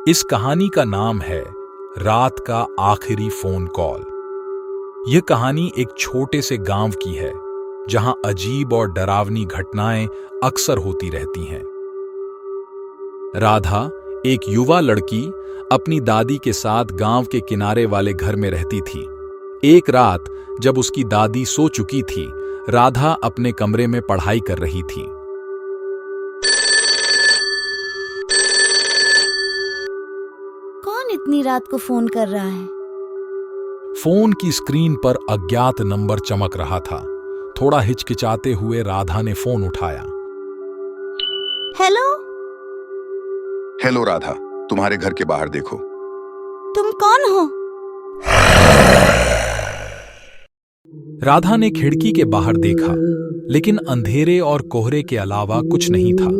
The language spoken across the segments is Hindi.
इस कहानी का नाम है रात का आखिरी फोन कॉल। यह कहानी एक छोटे से गांव की है जहां अजीब और डरावनी घटनाएं अक्सर होती रहती हैं। राधा, एक युवा लड़की, अपनी दादी के साथ गांव के किनारे वाले घर में रहती थी। एक रात जब उसकी दादी सो चुकी थी, राधा अपने कमरे में पढ़ाई कर रही थी। कौन इतनी रात को फोन कर रहा है? फोन की स्क्रीन पर अज्ञात नंबर चमक रहा था। थोड़ा हिचकिचाते हुए राधा ने फोन उठाया। हेलो, हेलो राधा, तुम्हारे घर के बाहर देखो। तुम कौन हो? राधा ने खिड़की के बाहर देखा, लेकिन अंधेरे और कोहरे के अलावा कुछ नहीं था।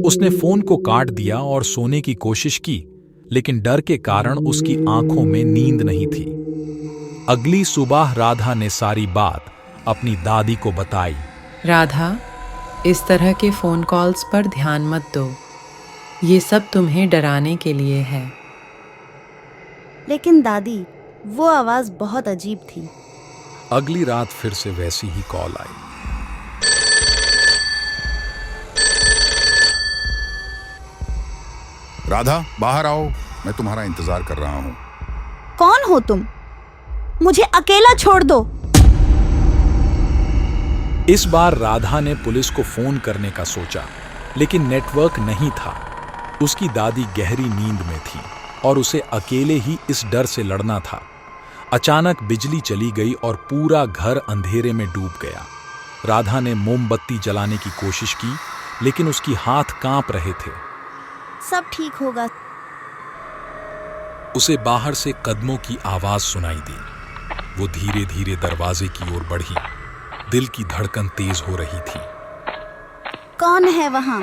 उसने फोन को काट दिया और सोने की कोशिश की, लेकिन डर के कारण उसकी आंखों में नींद नहीं थी। अगली सुबह राधा ने सारी बात अपनी दादी को बताई। राधा, इस तरह के फ़ोन कॉल्स पर ध्यान मत दो। ये सब तुम्हें डराने के लिए है। लेकिन दादी, वो आवाज बहुत अजीब थी। अगली रात फिर से वैसी ही कॉल आई। राधा, बाहर आओ, मैं तुम्हारा इंतजार कर रहा हूं। कौन हो तुम? मुझे अकेला छोड़ दो। इस बार राधा ने पुलिस को फोन करने का सोचा, लेकिन नेटवर्क नहीं था। उसकी दादी गहरी नींद में थी और उसे अकेले ही इस डर से लड़ना था। अचानक बिजली चली गई और पूरा घर अंधेरे में डूब गया। राधा ने मोमबत्ती जलाने की कोशिश की, लेकिन उसकी हाथ कांप रहे थे। सब ठीक होगा। उसे बाहर से कदमों की आवाज सुनाई दी। वो धीरे धीरे दरवाजे की ओर बढ़ी। दिल की धड़कन तेज हो रही थी। कौन है वहां?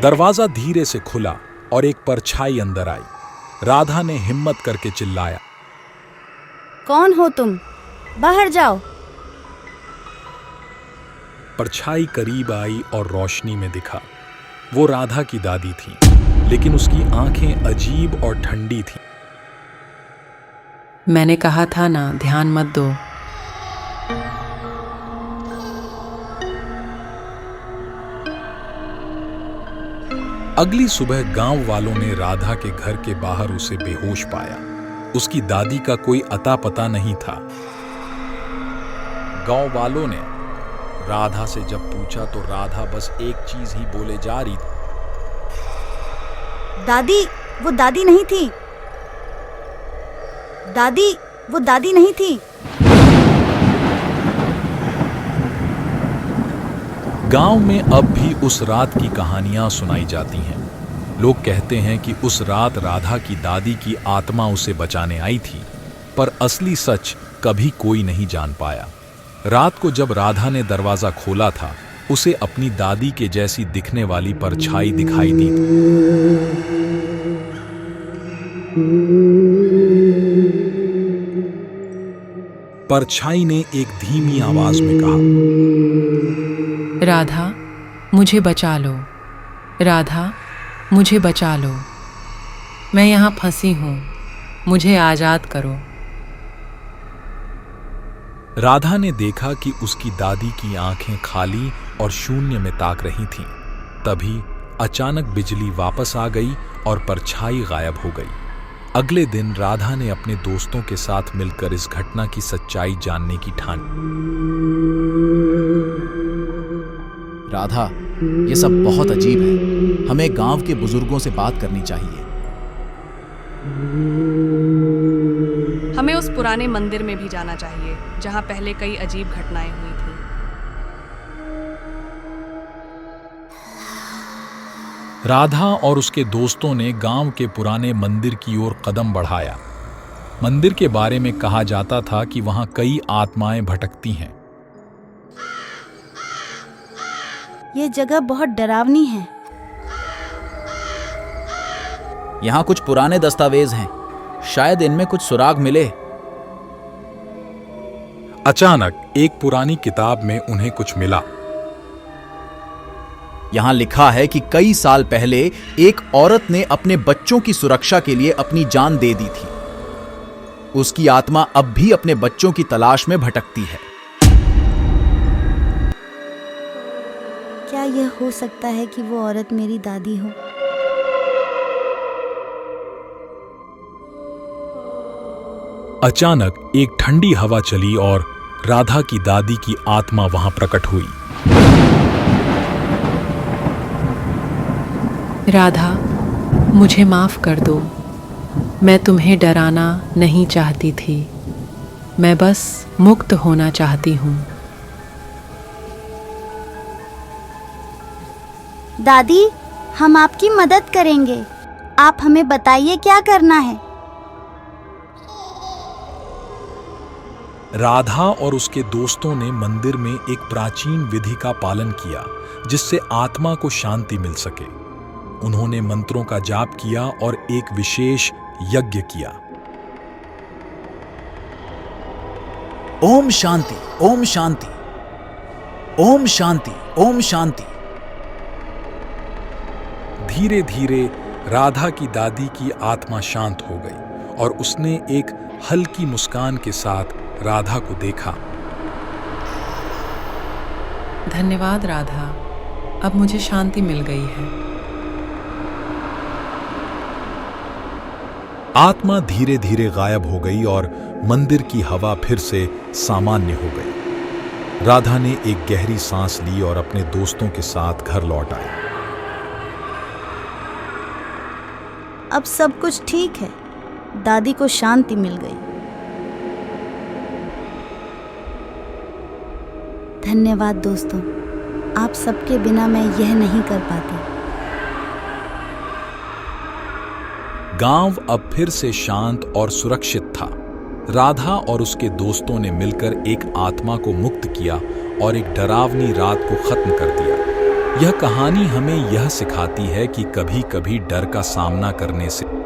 दरवाजा धीरे से खुला और एक परछाई अंदर आई। राधा ने हिम्मत करके चिल्लाया, कौन हो तुम? बाहर जाओ। परछाई करीब आई और रोशनी में दिखा। वो राधा की दादी थी, लेकिन उसकी आंखें अजीब और ठंडी थीं। मैंने कहा था ना, ध्यान मत दो। अगली सुबह गांव वालों ने राधा के घर के बाहर उसे बेहोश पाया। उसकी दादी का कोई अता पता नहीं था। गांव वालों ने राधा से जब पूछा तो राधा बस एक चीज ही बोले जा रही थी, दादी, वो दादी नहीं थी। दादी, वो दादी नहीं थी। गांव में अब भी उस रात की कहानियां सुनाई जाती हैं। लोग कहते हैं कि उस रात राधा की दादी की आत्मा उसे बचाने आई थी, पर असली सच कभी कोई नहीं जान पाया। रात को जब राधा ने दरवाजा खोला था, उसे अपनी दादी के जैसी दिखने वाली परछाई दिखाई दी। परछाई ने एक धीमी आवाज में कहा, राधा, मुझे बचा लो। राधा, मुझे बचा लो। मैं यहाँ फंसी हूँ, मुझे आज़ाद करो। राधा ने देखा कि उसकी दादी की आंखें खाली और शून्य में ताक रही थीं। तभी अचानक बिजली वापस आ गई और परछाई गायब हो गई। अगले दिन राधा ने अपने दोस्तों के साथ मिलकर इस घटना की सच्चाई जानने की ठानी। राधा, ये सब बहुत अजीब है। हमें गांव के बुजुर्गों से बात करनी चाहिए। हमें उस पुराने मंदिर में भी जाना चाहिए जहां पहले कई अजीब घटनाएं हुई थीं। राधा और उसके दोस्तों ने गांव के पुराने मंदिर की ओर कदम बढ़ाया। मंदिर के बारे में कहा जाता था कि वहां कई आत्माएं भटकती हैं। ये जगह बहुत डरावनी है। यहाँ कुछ पुराने दस्तावेज हैं, शायद इनमें कुछ सुराग मिले। अचानक एक पुरानी किताब में उन्हें कुछ मिला। यहां लिखा है कि कई साल पहले एक औरत ने अपने बच्चों की सुरक्षा के लिए अपनी जान दे दी थी। उसकी आत्मा अब भी अपने बच्चों की तलाश में भटकती है। क्या यह हो सकता है कि वो औरत मेरी दादी हो? अचानक एक ठंडी हवा चली और राधा की दादी की आत्मा वहां प्रकट हुई। राधा, मुझे माफ कर दो। मैं तुम्हें डराना नहीं चाहती थी। मैं बस मुक्त होना चाहती हूँ। दादी, हम आपकी मदद करेंगे। आप हमें बताइए क्या करना है। राधा और उसके दोस्तों ने मंदिर में एक प्राचीन विधि का पालन किया जिससे आत्मा को शांति मिल सके। उन्होंने मंत्रों का जाप किया और एक विशेष यज्ञ किया। ओम शांति, ओम शांति, ओम शांति, ओम शांति। धीरे धीरे राधा की दादी की आत्मा शांत हो गई और उसने एक हल्की मुस्कान के साथ राधा को देखा। धन्यवाद राधा, अब मुझे शांति मिल गई है। आत्मा धीरे धीरे गायब हो गई और मंदिर की हवा फिर से सामान्य हो गई। राधा ने एक गहरी सांस ली और अपने दोस्तों के साथ घर लौट आई। अब सब कुछ ठीक है। दादी को शांति मिल गई। धन्यवाद दोस्तों, आप सबके बिना मैं यह नहीं कर पाती। गांव अब फिर से शांत और सुरक्षित था। राधा और उसके दोस्तों ने मिलकर एक आत्मा को मुक्त किया और एक डरावनी रात को खत्म कर दिया। यह कहानी हमें यह सिखाती है कि कभी-कभी डर का सामना करने से